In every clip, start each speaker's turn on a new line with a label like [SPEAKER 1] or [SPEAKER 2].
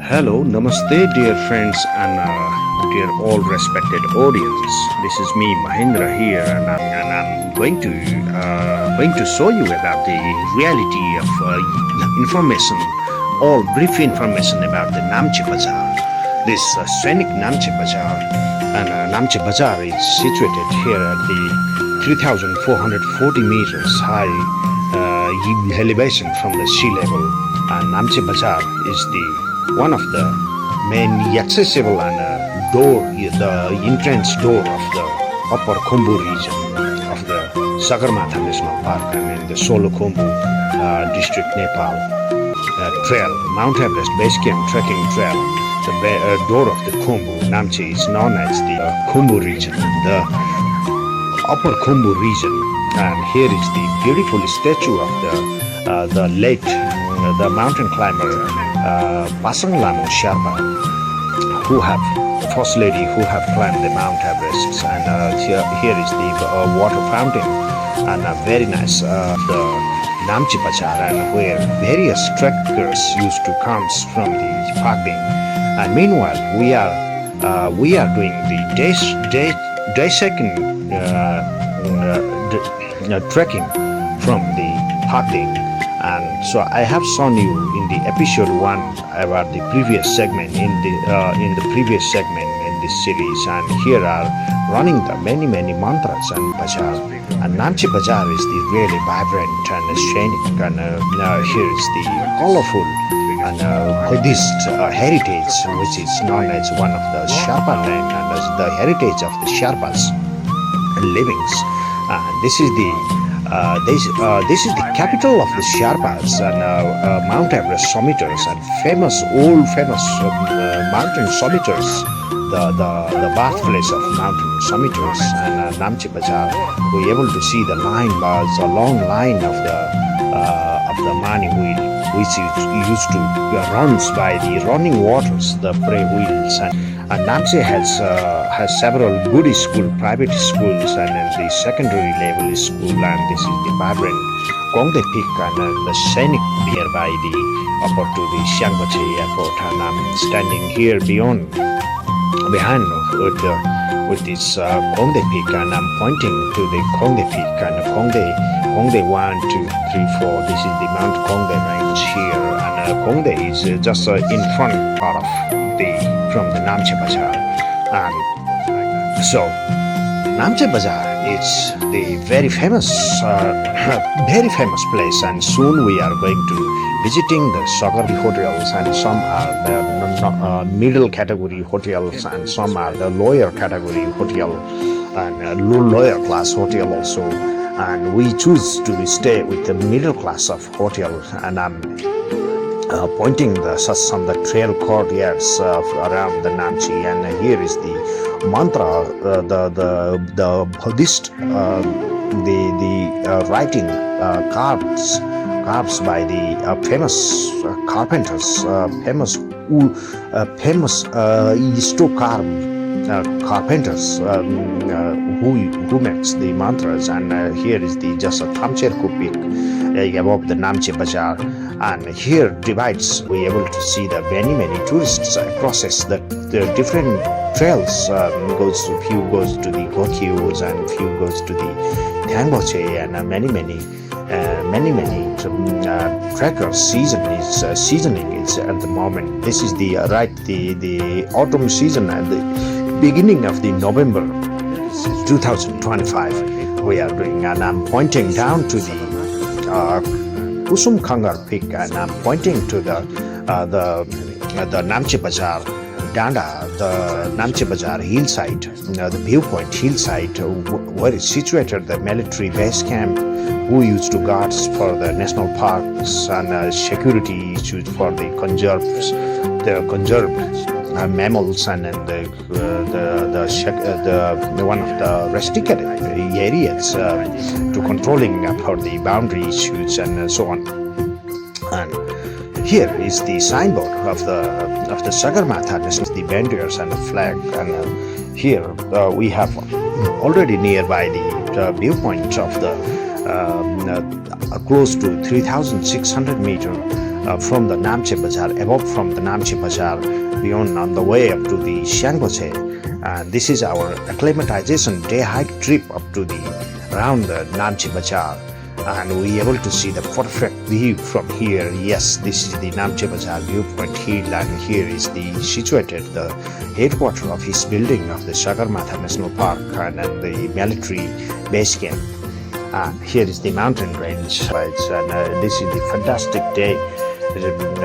[SPEAKER 1] Hello, namaste, dear friends and dear all respected audience. This is me, Mahendra here, and I'm going to show you about the reality of information, all brief information about the Namche Bazar. This scenic Namche Bazar, and Namche Bazar is situated here at the 3,440 meters high elevation from the sea level, and Namche Bazar is the one of the main accessible and the entrance door of the upper Khumbu region of the Sagarmatha National Park and in the Solukhumbu district, Nepal. Trail, Mount Everest Base Camp Trekking Trail, the door of the Khumbu, Namche is known as the Khumbu region, the upper Khumbu region, and here is the beautiful statue of the late the mountain climber Pasang Lamu Sherpa, who have first lady who have climbed the Mount Everest, and here is the water fountain, and very nice the Namche Bazar, and where various trekkers used to come from the parking. And meanwhile, we are doing the day second trekking from the parking. And so I have shown you in the episode 1 about the previous segment in the previous segment in this series, and here are running the many mantras and bazaar. And Namche Bazar is the really vibrant and scenic, and here is the colorful and Buddhist heritage, which is known as one of the Sherpa land and as the heritage of the Sherpas livings. This is the capital of the Sherpas and Mount Everest summiters and famous mountain summiters, the birthplace of mountain summiters, and Namche Bazar. We're able to see the long line of the mani wheel, which is used to runs by the running waters, the prey wheels. And Namche has several good schools, private schools, and the secondary level school. And this is the vibrant Gongde Peak and the scenic nearby the upper to the Xiangbache airport. And I'm standing here behind with this Gongde Peak, and I'm pointing to the Gongde Peak and Gongde 1, 2, 3, 4. This is the Mount Gongde range here, and Gongde is just in front part of from the Namche Bazar. And so Namche Bazar is the very famous place, and soon we are going to visiting the Sagarmatha hotels, and some are the middle category hotels, and some are the lower category hotel and lower class hotel also. And we choose to stay with the middle class of hotel, and I'm pointing some of the trail courtyards around the Namche, and here is the mantra, the Buddhist, the writing carved by the famous carpenters, famous carpenters who makes the mantras. And here is the just a Thamcherku peak above the Namche Bazar, and here divides we able to see the many tourists crosses the different trails. Few goes to the Gokyus, and few goes to the Thangboche, and many trekkers seasoning is at the moment. This is the autumn season at the beginning of the November 2025 we are doing, and I'm pointing down to the Kusum Kangar Peak, and I'm pointing to the Namche Bazar Danda, the Namche Bazar hillside, the viewpoint hillside where is situated the military base camp, who used to guards for the national parks and security issues for the conserved mammals, and the one of the restricted areas to controlling for the boundary issues and so on. And here is the signboard of the Sagarmatha. This is the bandiers and the flag, and here we have already nearby the viewpoint of the close to 3,600 meter from the Namche Bazar, above from the Namche Bazar, beyond on the way up to the Shangoche. And this is our acclimatization day hike trip up to the around the Namche Bazar. And we able to see the perfect view from here. Yes, this is the Namche Bazar viewpoint hill, and here is the situated the headquarter of his building of the Sagarmatha National Park and then the military base camp. And here is the mountain range, and this is the fantastic day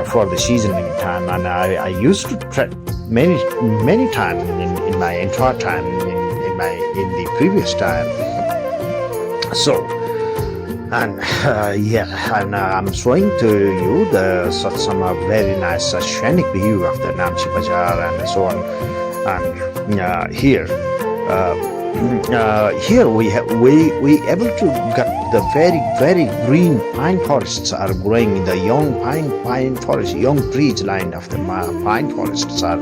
[SPEAKER 1] for the seasoning time. And I used to try many times in my entire time in the previous time. So. And and I'm showing to you some very nice scenic view of the Namche Bazar and so on. And here we able to get the very green pine forests are growing in the young pine forest, young trees line of the pine forests are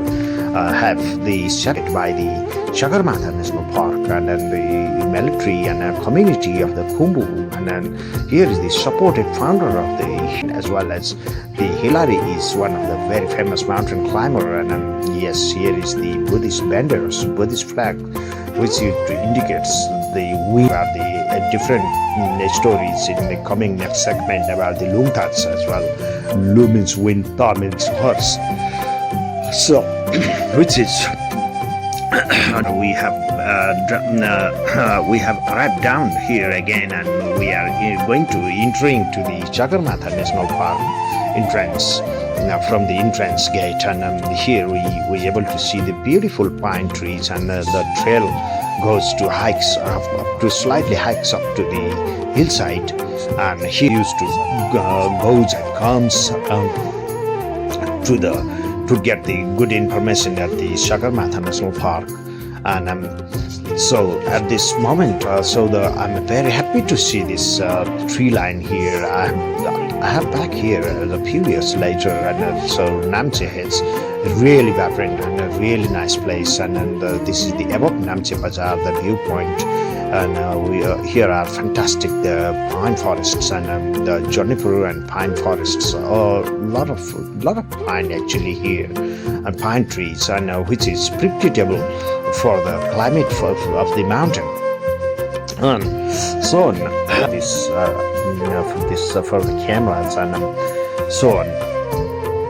[SPEAKER 1] have the set by the Sagarmatha National Park, and then the military and community of the Khumbu, and then here is the supported founder of the, as well as the Hillary is one of the very famous mountain climber, and yes, here is the Buddhist banners, Buddhist flag, which indicates we are the different stories in the coming next segment about the Lungtats as well. Lu means wind, Ta means horse. So, which is we have arrived down here again, and we are going to entering to the Sagarmatha National Park entrance from the entrance gate, and here we able to see the beautiful pine trees, and the trail goes to hikes up to slightly hikes up to the hillside, and he used to goes and comes to get the good information at the Sagarmatha National Park. And so at this moment, I'm very happy to see this tree line here. I have back here a few years later, and so Namche is really vibrant and a really nice place. And this is the above Namche Bazar, the viewpoint. And here are fantastic pine forests, and the juniper and pine forests. A lot of pine actually here, and pine trees, and which is predictable for the climate of the mountain. And so on, this for the cameras, and so on.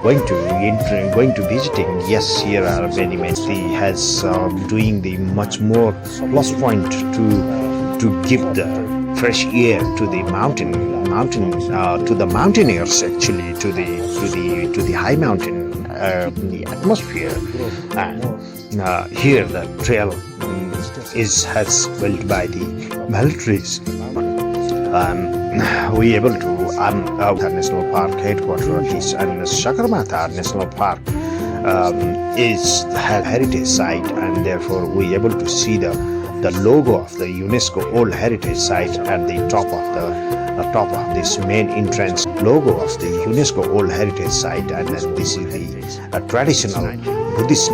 [SPEAKER 1] Going to visiting. Yes, here are many. He has doing the much more plus point to give the fresh air to the mountain to the mountaineers, actually to the high mountain the atmosphere. And here the trail has built by the militaries. We able to National Park headquarter is, and Sagarmatha National Park is heritage site, and therefore we able to see the logo of the UNESCO World Heritage Site at the top of this main entrance. Logo of the UNESCO World Heritage Site, and this is the traditional Buddhist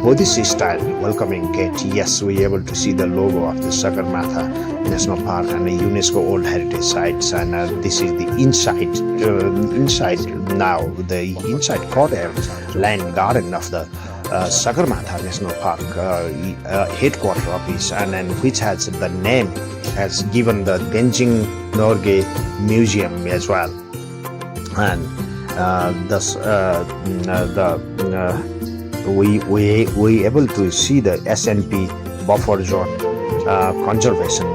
[SPEAKER 1] Buddhist style welcoming gate. Yes, we able to see the logo of the Sagarmatha National Park and the UNESCO World Heritage Sites, and this is the inside now, the inside corner land garden of the Sagarmatha National Park headquarter office, and then which has the name has given the Tenzing Norgay Museum as well. And thus we able to see the SNP buffer zone conservation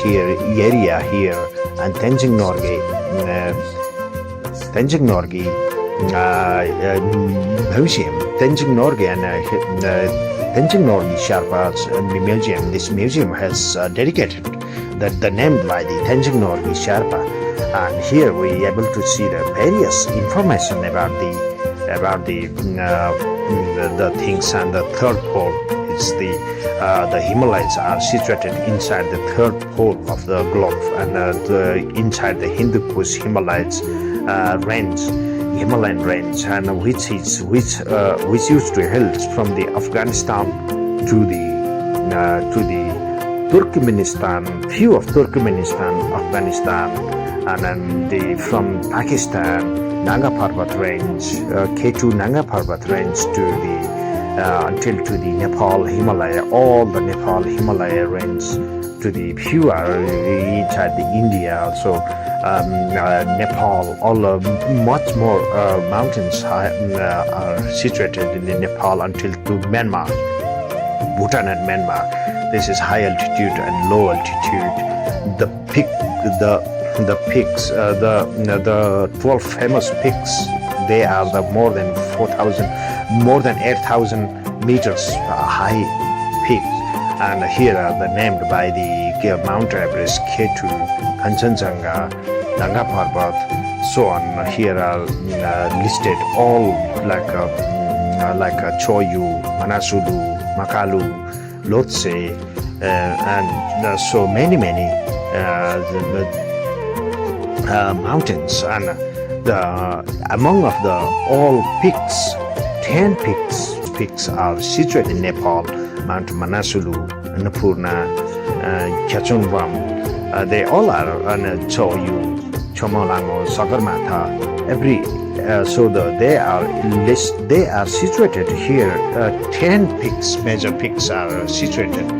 [SPEAKER 1] here area here, and Tenzing Norgay museum, Tenzing Norgay and Tenzing Norgay Sherpas museum. This museum has dedicated the name by the Tenzing Norgay Sherpa, and here we able to see the various information about the things. And the third pole is the Himalayas are situated inside the third pole of the globe, and inside the Hindu Kush Himalayas Himalayan range, and which used to hail from the Afghanistan to the Turkmenistan, few of Turkmenistan, Afghanistan, and then from Pakistan, Nanga Parbat range, K2 Nanga Parbat range to the until to the Nepal Himalaya, all the Nepal Himalaya range to the pure inside the India also. Nepal, all much more mountains are situated in the Nepal until to Myanmar, Bhutan and Myanmar. This is high altitude and low altitude. The peaks, the 12 famous peaks, they are the more than 8,000 meters high peaks, and here are the named by the Mount Everest, K2, Kanchenjunga, Nanga Parbat, so on. Here are listed all like Choyu, Manasulu, Makalu, Lhotse, and so many mountains. And among of the all peaks, 10 peaks are situated in Nepal: Mount Manasulu, Annapurna, Kachunvam. They all are on Choyu, Chomolango, Sagarmatha. They are situated here. 10 peaks, major peaks, are situated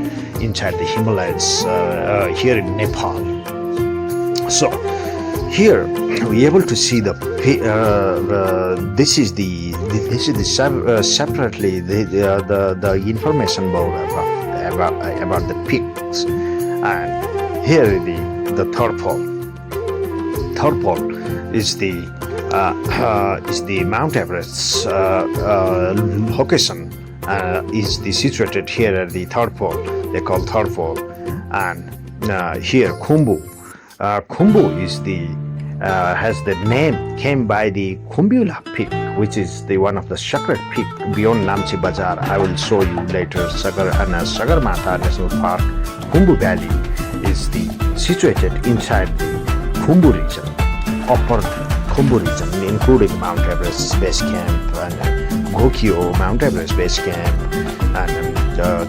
[SPEAKER 1] inside the Himalayas here in Nepal. So here we able to see this is separately the information about the peaks. And here the third pole. Third pole is the Mount Everest's location. Is situated here at the third pole. They call third pole. And here Khumbu. Khumbu is has the name came by the Khumbu peak, which is the one of the sacred peak beyond Namche Bazar. I will show you later. Sagarmatha National Park, Khumbu Valley, is situated inside the Khumbu region, upper Khumbu region, including Mount Everest Base Camp and Gokyo Mount Everest Base Camp and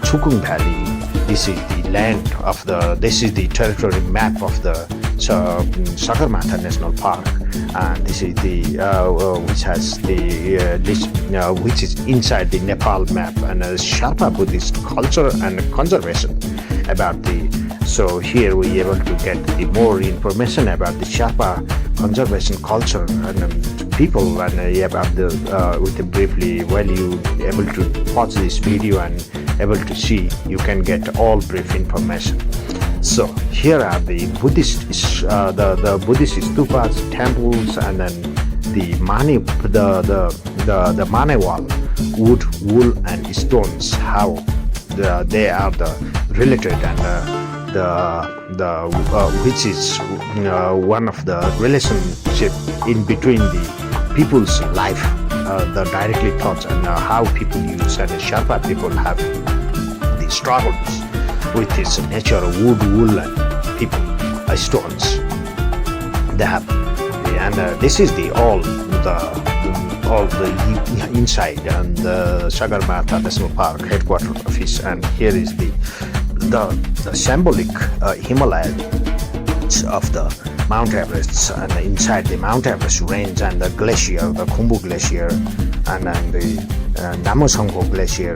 [SPEAKER 1] Chukung Valley. This is the land of this is the territory map of the Sagarmatha National Park, and this is which has which is inside the Nepal map, and Sherpa Buddhist culture and conservation about so here we able to get the more information about the Sherpa conservation culture and people, and about with briefly while you able to watch this video and able to see, you can get all brief information. So here are the Buddhist the Buddhist stupas, temples, and then the mane wall, wood, wool, and stones. How they are related, and which is one of the relationship in between the people's life, the directly thoughts, and how people use, and the Sherpa people have the struggles with this nature of wood, wool, and people, stones. They have, and this is all the inside and the Sagarmatha National Park headquarter office, and here is the symbolic Himalayas of the Mount Everest, and inside the Mount Everest range, and the glacier, the Khumbu Glacier, and then the Namche Glacier.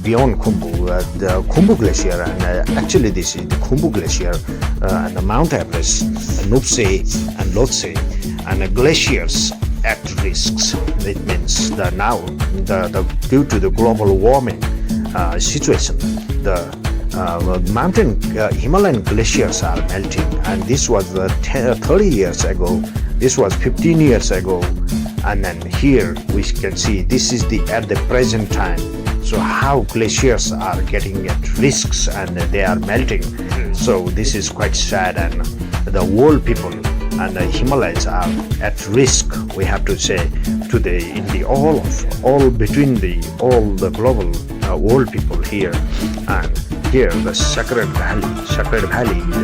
[SPEAKER 1] Beyond Khumbu, the Khumbu Glacier, and actually this is the Khumbu Glacier, and the Mount Everest, Nuptse and Lhotse, and the glaciers at risks. It means that now, due to the global warming situation, the mountain Himalayan glaciers are melting, and this was 30 years ago. This was 15 years ago, and then here we can see this is at the present time. So how glaciers are getting at risks, and they are melting. So this is quite sad, and the world people and the Himalayas are at risk, we have to say, all between all the global world people here. And here the Sacred Valley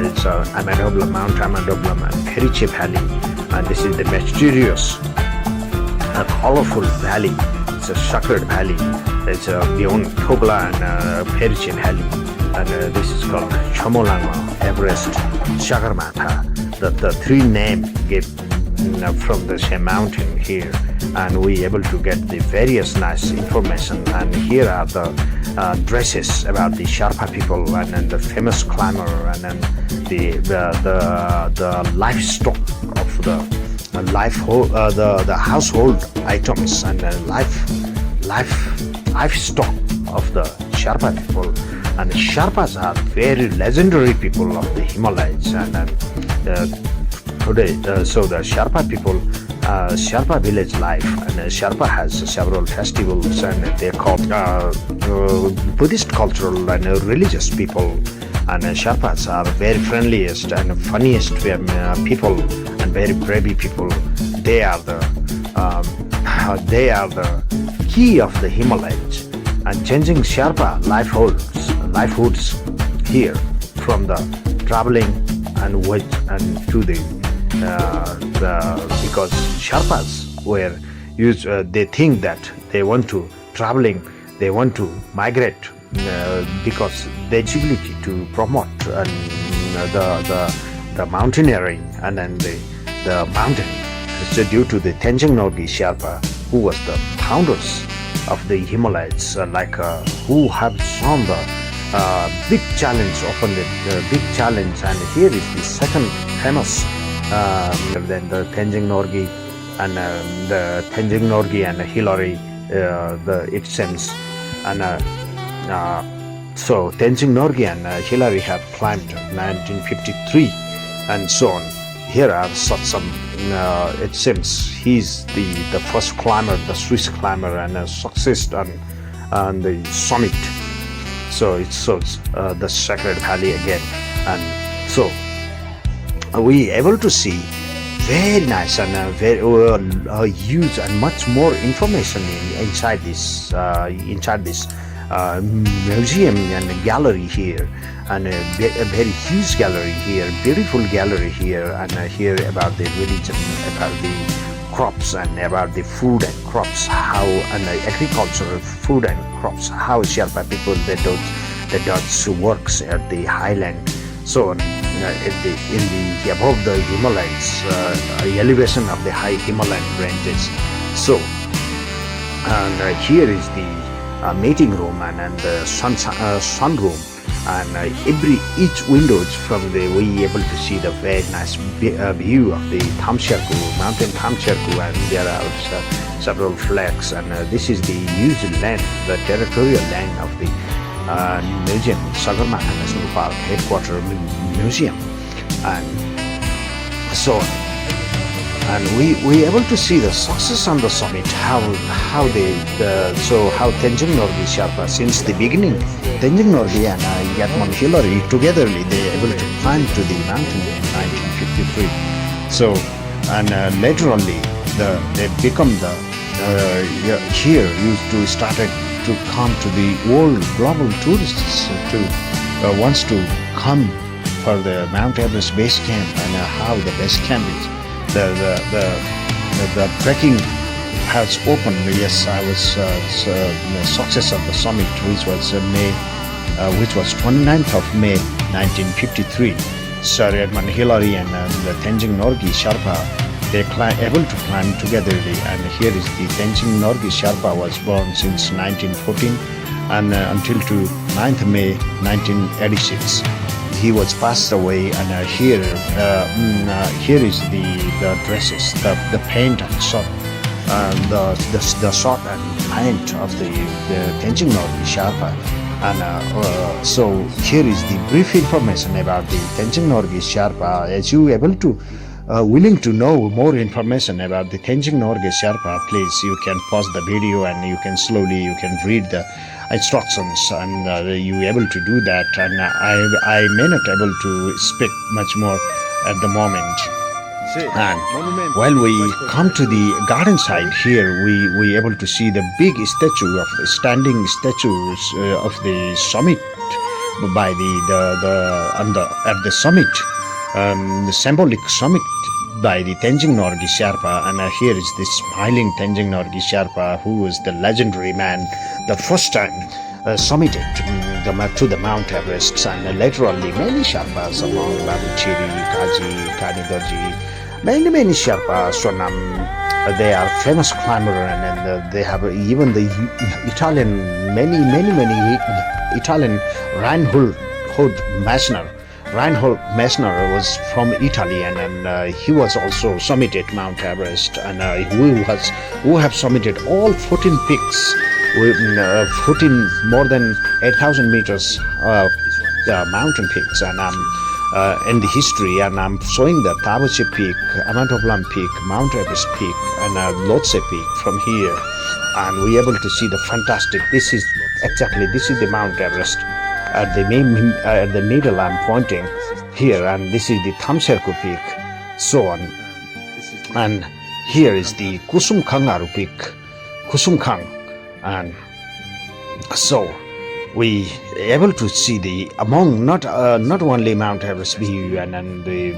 [SPEAKER 1] is Mount Amadoblam and Periche Valley, and this is the mysterious, colorful valley. It's a sacred valley. It's beyond Tobla and Periche Valley, and this is called Chomolango, Everest, Sagarmatha, the three name give from the same mountain here, and we able to get the various nice information. And here are the dresses about the Sherpa people, and then the famous climber, and then the livestock of the the household items, and livestock of the Sherpa people. And Sherpas are very legendary people of the Himalayas, and today, so the Sherpa people, Sherpa village life, and Sherpa has several festivals, and they're called Buddhist cultural and religious people. And Sherpas are very friendliest and funniest people, and very brave people. They are the key of the Himalayas, and changing Sherpa livelihoods here from the traveling and to the because Sherpas were used. They think that they want to traveling, they want to migrate because the ability to promote the mountaineering and then the mountain. So due to the Tenzing Norgay Sherpa, who was the founders of the Himalayas, who have shown the big challenge, opened the big challenge. And here is the second famous than the Tenzing Norgay, and the Tenzing Norgay and Hillary, it seems. And so Tenzing Norgay and Hillary have climbed 1953 and so on. Here are some, it seems he's the first climber, the Swiss climber, and a success on the summit. So it shows the Sacred Valley again. And so we able to see very nice and very huge and much more information inside this museum and gallery here, and a very huge gallery here, beautiful gallery here, and here about the religion, about the crops, and about the food and crops, how, and agricultural food and crops, how Sherpa people they do works at the highland. So in the above the Himalayas, elevation of the high Himalayan ranges. So and here is the meeting room and the sun room, and each windows from the we able to see the very nice view of the Thamcherku mountain Thamcherku, and there are several flags, and this is the huge land, the territorial land of the museum, Sagarmatha National Park Headquarter Museum, and so on. And we able to see the success on the summit, how Tenzing Norgay Sherpa since the beginning, Tenzing Norgay and Yatman Hillary togetherly they able to climb to the mountain in 1953. So and later only they become the here used to started to come to the world global tourists to wants to come for the Mount Everest base camp, and how the base camp is. The trekking has opened. Yes, I was the success of the summit, which was 29th of May 1953. Sir Edmund Hillary and the Tenzing Norgay Sherpa, they able to climb together. And here is the Tenzing Norgay Sherpa was born since 1914 and until to 9th May 1986. He was passed away, and here is the dresses, the paint and shot, the shot and paint of the Tenzing Norgay Sherpa. And so here is the brief information about the Tenzing Norgay Sherpa. As you able to willing to know more information about the Tenzing Norgay Sherpa, please you can pause the video and you can read the instructions, and you able to do that. And I may not able to speak much more at the moment. And while we come to the garden side here, we able to see the big standing statues of the summit by at the summit, the symbolic summit by the Tenzing Norgay Sherpa. And here is the smiling Tenzing Norgay Sherpa, who was the legendary man, the first time summited to the Mount Everest, and laterally many Sherpas among Babuchiri, Kaji, Kanidorji, many Sherpas. So they are famous climber, and they have even the Italian, many Italian Reinhold Messner. Reinhold Messner was from Italy, and he was also summited Mount Everest, and who have summited all 14 peaks, with 14 more than 8,000 meters mountain peaks, and in the history, and I'm showing the Tabache Peak, Amatoplam Peak, Mount Everest Peak, and Lhotse Peak from here, and we able to see the fantastic. This is the Mount Everest. At the middle, I'm pointing here, and this is the Thamserku Peak, so on. And here is the Kusumkhangaru Peak, Kusumkhang, and so we able to see the among not only Mount Everest view and the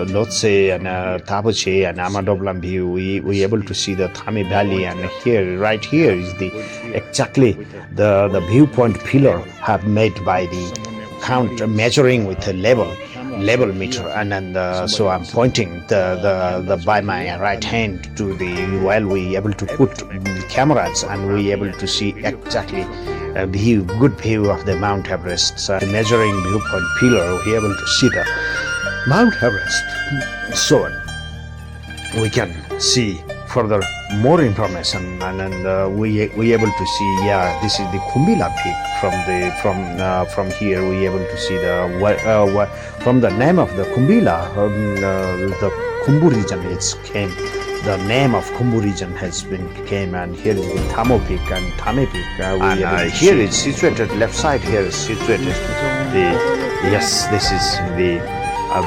[SPEAKER 1] Lhotse and Tabache and Amadoblam view. We able to see the Thame Valley, and right here is exactly the viewpoint pillar have made by the count measuring with a level meter, and then so I'm pointing the by my right hand to the while we able to put the cameras, and we able to see exactly a good view of the Mount Everest. So measuring viewpoint pillar, we able to see the Mount Everest. So we can see further more information, and then we able to see, this is the Khumbila Peak. From here we able to see the from the name of the Khumbila, the Khumbu region it's came. The name of Khumbu region has came, and here is the Thamo Peak and Thame Peak. And here is situated, left side here is situated this is the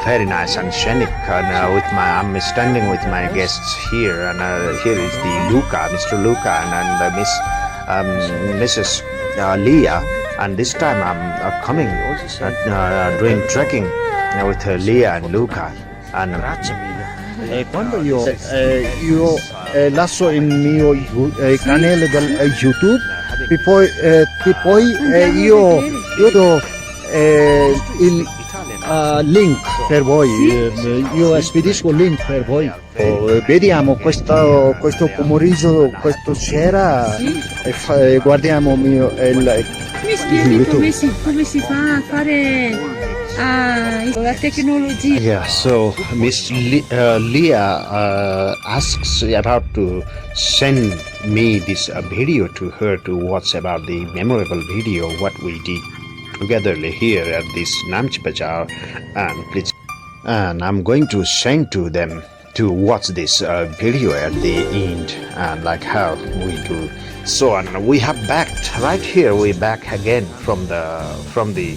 [SPEAKER 1] very nice and scenic, and I'm standing with my guests here, and here is the Luca, Mr. Luca, and Mrs. Leah, and this time I'm coming doing trekking with Leah and Luca, and
[SPEAKER 2] quando io lascio il mio canale del YouTube e poi io do il link per voi, io spedisco il link per voi. Vediamo questo pomeriggio, questa sera, e guardiamo il
[SPEAKER 3] Mi spieghi come si fa a fare la tecnologia?
[SPEAKER 1] Yeah, so Miss Leah asks about to send me this video to her to watch about the memorable video what we did together here at this Namche Bazar, and I'm going to send to them to watch this video at the end, and like how we do. So, and we have backed right here. We back again from the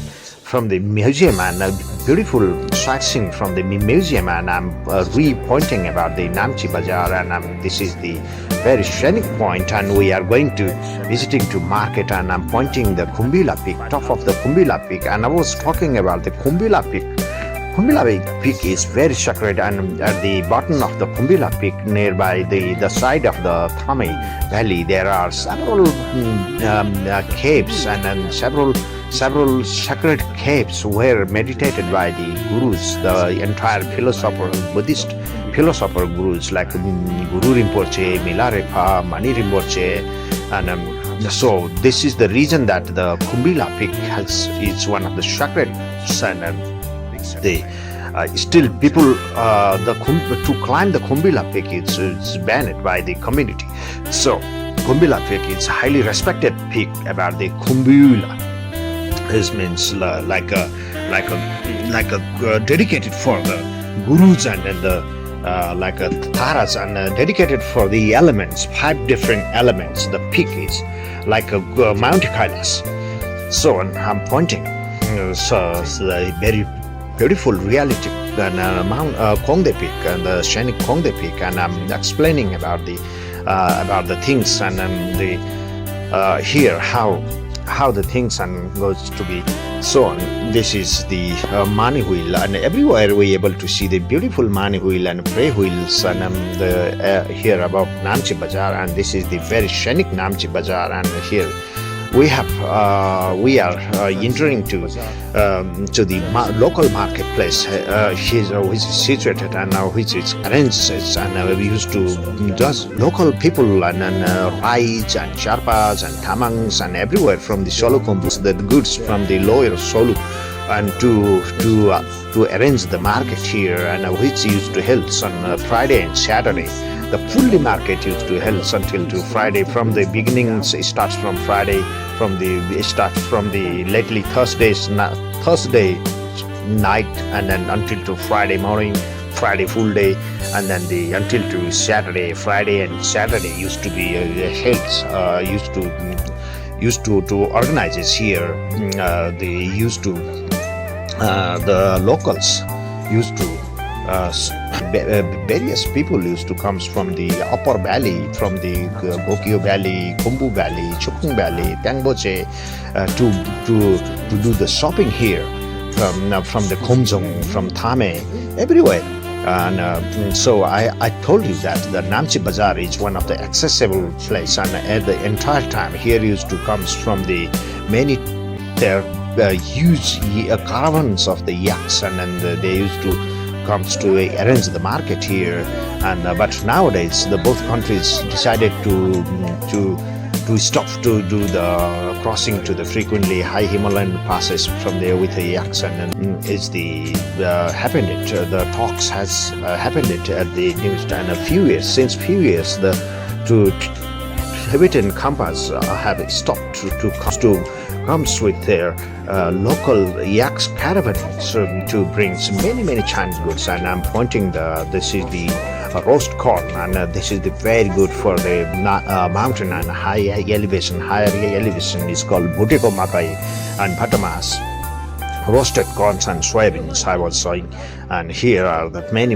[SPEAKER 1] museum, and a beautiful sightseeing from the museum, and I'm re-pointing about the Namche Bazar, and this is the very scenic point, and we are going to visiting to market, and I'm pointing the Khumbila Peak, top of the Khumbila Peak, and I was talking about the Khumbila Peak. Khumbila Peak is very sacred, and at the bottom of the Khumbila Peak, nearby the side of the Thame Valley, there are several caves, and then several sacred caves were meditated by the gurus, the entire Buddhist philosopher gurus like Guru Rinpoche, Milarepa, Mani Rinpoche, and so this is the reason that the Khumbila Peak is one of the sacred, and they still people to climb the Khumbila Peak it's banned by the community. So Khumbila Peak is highly respected peak about the Khumbula. This means like a dedicated for the gurus, and then the like a taras, and dedicated for the elements, 5 different elements. The peak is like a Mount Kailas. So I'm pointing so the very beautiful reality and Mount Kongde Peak and the scenic Kongde Peak, and I'm explaining about the things, and the here how the things and goes to be. So this is the money wheel, and everywhere we able to see the beautiful money wheel and pray wheels, and the here above Namche Bazar, and this is the very scenic Namche Bazar, and here we are entering to the local marketplace, which is situated and which is arranged, and we used to does local people and rides and Sherpas and Tamangs and everywhere from the Solukhumbu, the goods from the lower Solu, and to arrange the market here, and which used to held on Friday and Saturday. The fully market used to held until to Friday. From the beginnings, it starts from Friday. It starts from the lately Thursday night, and then until to Friday morning, Friday full day, and then until to Saturday. Friday and Saturday used to be held. Used to organize this here. They used to the locals used to. Various people used to come from the upper valley, from the Gokyo Valley, Khumbu Valley, Chukung Valley, Tangboche, to do the shopping here from the Khumjung, from Thame, everywhere. And so I told you that the Namche Bazar is one of the accessible place, and at the entire time here used to comes from the many huge caravans of the yaks, and then they used to comes to arrange the market here, and but nowadays the both countries decided to stop to do the crossing to the frequently high Himalayan passes from there with the yaks, and it's the happened it the talks has happened it at the news, and since few years the Tibetan compass have stopped to comes with their local yaks caravans to bring many Chinese goods. And I'm pointing this is the roast corn, and this is the very good for the mountain and higher elevation is called Butiko Makai and Batamas. Roasted corns and soybeans I was saying, and here are the many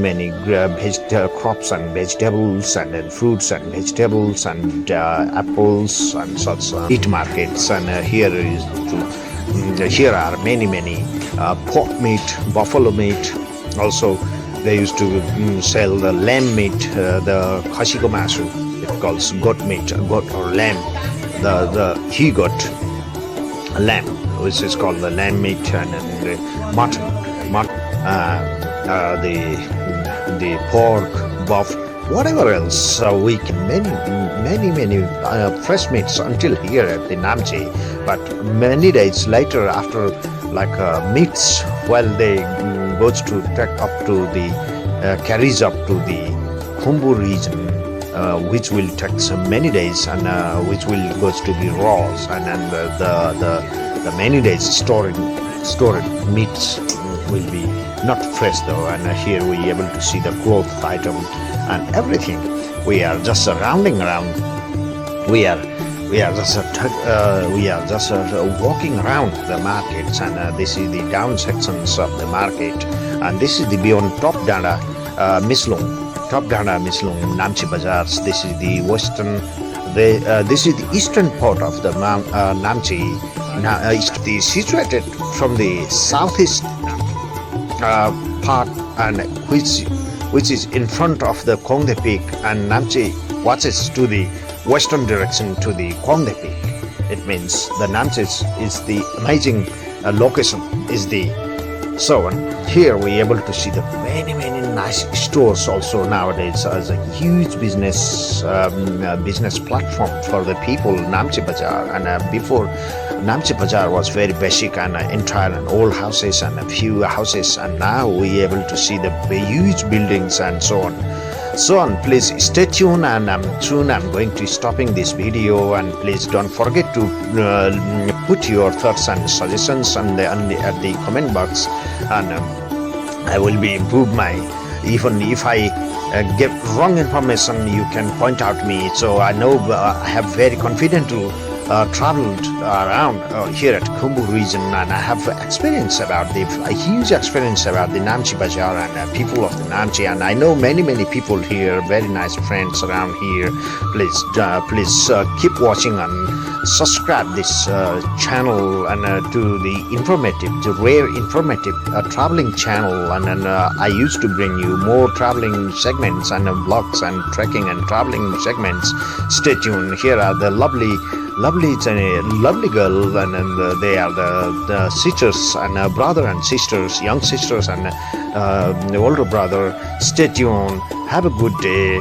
[SPEAKER 1] crops and vegetables, and then fruits and vegetables and apples and such meat markets. And here are many pork meat, buffalo meat. Also they used to sell the lamb meat, the khasiko masu, it calls goat meat, goat or lamb, the he got lamb, which is called the lamb meat, and the mutton, the pork, buff, whatever else we can many fresh meats until here at the Namche. But many days later, after meats, while they goes to trek up to the carries up to the Khumbu region, which will take some many days, and which will goes to be raw, and then the many days stored meats will be not fresh though. And here we able to see the cloth item and everything. We are just rounding around. We are just walking around the markets, and this is the down sections of the market, and this is the beyond Top Danda Mislung, Namche Bazars. This is the western. This is the eastern part of the Namche. Is situated from the southeast part, and which is in front of the Kongde Peak, and Namche watches to the western direction to the Kongde Peak. It means the Namche is the amazing location is the so on. Here we able to see the many nice stores also nowadays as a huge business platform for the people. Namche Bazar, and before Namche Bazar was very basic and entire and old houses and a few houses, and now we able to see the huge buildings and so on. Please stay tuned, and soon I'm going to stopping this video, and please don't forget to put your thoughts and suggestions at the comment box, and I will be improve my, even if I get wrong information, you can point out me, so I know I have very confident to traveled around here at Khumbu region, and I have experience about a huge experience about the Namche Bazar and people of the Namche, and I know many people here, very nice friends around here. Please keep watching and subscribe this channel, and to the rare informative traveling channel, and then I used to bring you more traveling segments and vlogs and trekking and traveling segments. Stay tuned. Here are the lovely lovely. It's a lovely girl, and they are the sisters and brother and sisters, young sisters and older brother. Stay tuned. Have a good day.